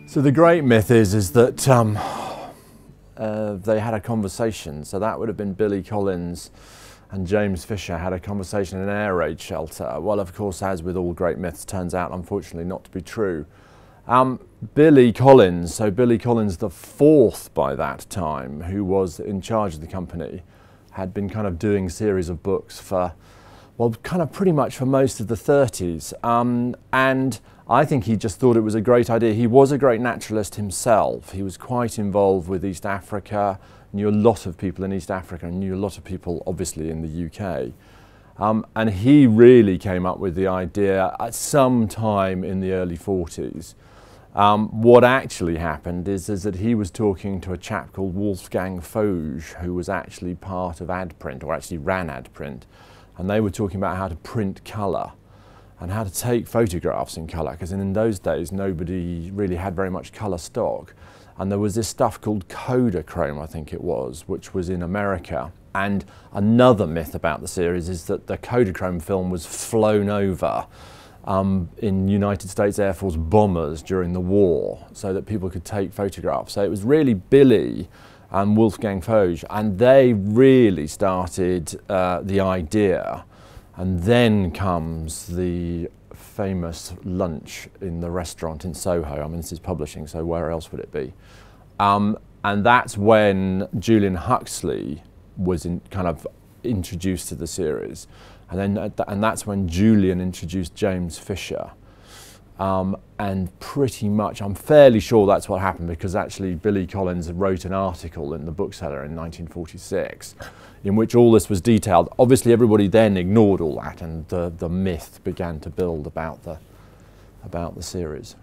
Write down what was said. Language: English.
So the great myth is that they had a conversation. So that would have been Billy Collins and James Fisher had a conversation in an air raid shelter. Well, of course, as with all great myths, turns out unfortunately not to be true. Billy Collins, so Billy Collins the fourth by that time, who was in charge of the company, had been kind of doing a series of books for, well, kind of pretty much for most of the 30s. And I think he just thought it was a great idea. He was a great naturalist himself. He was quite involved with East Africa, knew a lot of people in East Africa, and knew a lot of people obviously in the UK. And he really came up with the idea at some time in the early 40s. What actually happened is that he was talking to a chap called Wolfgang Foge, who was actually part of Adprint, or actually ran Adprint, and they were talking about how to print colour and how to take photographs in colour, because in those days nobody really had very much colour stock. And there was this stuff called Kodachrome, I think it was, which was in America. And another myth about the series is that the Kodachrome film was flown over in United States Air Force bombers during the war so that people could take photographs. So it was really Billy and Wolfgang Foge, and they really started the idea. And then comes the famous lunch in the restaurant in Soho. I mean, this is publishing, so where else would it be? And that's when Julian Huxley was kind of introduced to the series. And that's when Julian introduced James Fisher. And pretty much, I'm fairly sure that's what happened, because actually Billy Collins wrote an article in the Bookseller in 1946 in which all this was detailed. Obviously everybody then ignored all that, and the myth began to build about the series.